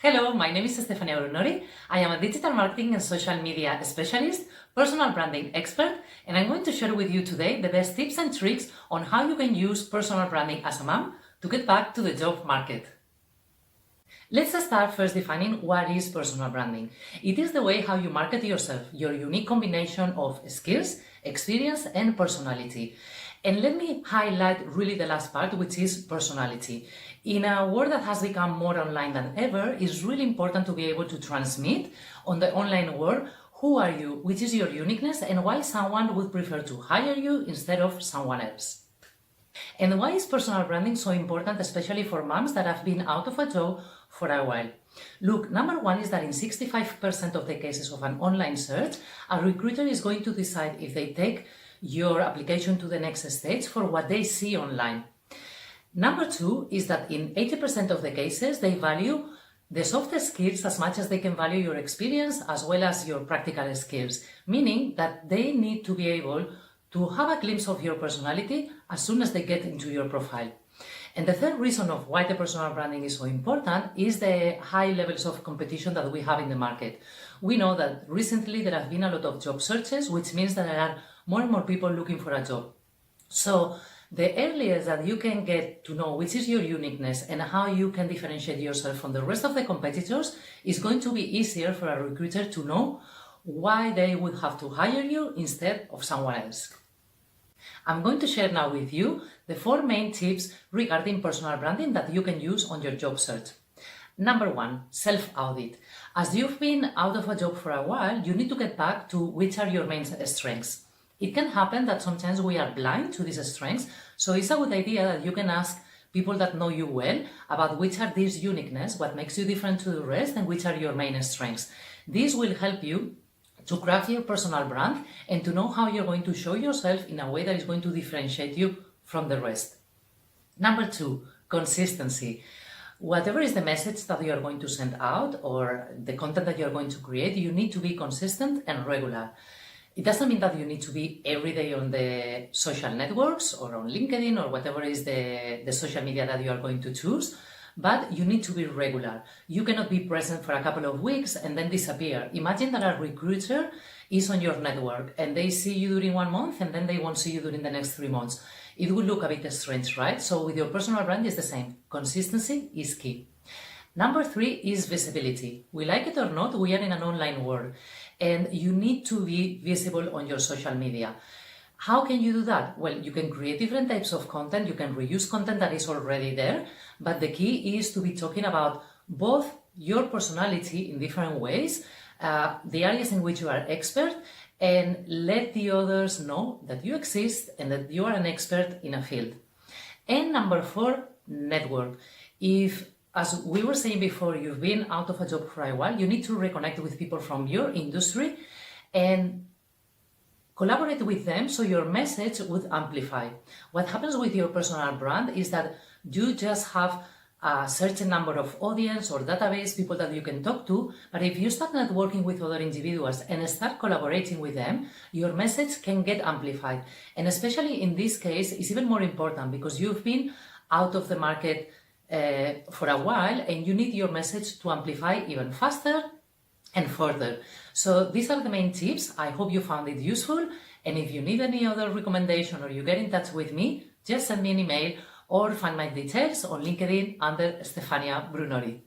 Hello, my name is Stefania Brunori. I am a digital marketing and social media specialist, personal branding expert, and I'm going to share with you today the best tips and tricks on how you can use personal branding as a mom to get back to the job market. Let's start first defining what is personal branding. It is the way how you market yourself, your unique combination of skills, experience, and personality. And let me highlight really the last part, which is personality. In a world that has become more online than ever, it's really important to be able to transmit on the online world who are you, which is your uniqueness, and why someone would prefer to hire you instead of someone else. And why is personal branding so important, especially for moms that have been out of a job for a while? Look, number one is that in 65% of the cases of an online search, a recruiter is going to decide if they take your application to the next stage for what they see online. Number two is that in 80% of the cases, they value the soft skills as much as they can value your experience as well as your practical skills, meaning that they need to be able to have a glimpse of your personality as soon as they get into your profile. And the third reason of why the personal branding is so important is the high levels of competition that we have in the market. We know that recently there have been a lot of job searches, which means that there are more and more people looking for a job. So the earliest that you can get to know which is your uniqueness and how you can differentiate yourself from the rest of the competitors is going to be easier for a recruiter to know why they would have to hire you instead of someone else. I'm going to share now with you the 4 main tips regarding personal branding that you can use on your job search. Number 1, self-audit. As you've been out of a job for a while, you need to get back to which are your main strengths. It can happen that sometimes we are blind to these strengths, so it's a good idea that you can ask people that know you well about which are these uniqueness, what makes you different to the rest, and which are your main strengths. This will help you to craft your personal brand and to know how you're going to show yourself in a way that is going to differentiate you from the rest. Number 2, consistency. Whatever is the message that you are going to send out or the content that you're going to create, you need to be consistent and regular. It doesn't mean that you need to be every day on the social networks or on LinkedIn or whatever is the social media that you are going to choose, but you need to be regular. You cannot be present for a couple of weeks and then disappear. Imagine that a recruiter is on your network and they see you during 1 month and then they won't see you during the next 3 months. It would look a bit strange, right? So with your personal brand, it's the same. Consistency is key. Number 3 is visibility. We like it or not, we are in an online world and you need to be visible on your social media. How can you do that? Well, you can create different types of content, you can reuse content that is already there, but the key is to be talking about both your personality in different ways, the areas in which you are expert, and let the others know that you exist and that you are an expert in a field. And number 4, network. If, as we were saying before, you've been out of a job for a while, you need to reconnect with people from your industry and collaborate with them so your message would amplify. What happens with your personal brand is that you just have a certain number of audience or database, people that you can talk to, but if you start networking with other individuals and start collaborating with them, your message can get amplified. And especially in this case, it's even more important because you've been out of the market for a while and you need your message to amplify even faster and further. So these are the main tips. I hope you found it useful. And if you need any other recommendation or you get in touch with me, just send me an email or find my details on LinkedIn under Stefania Brunori.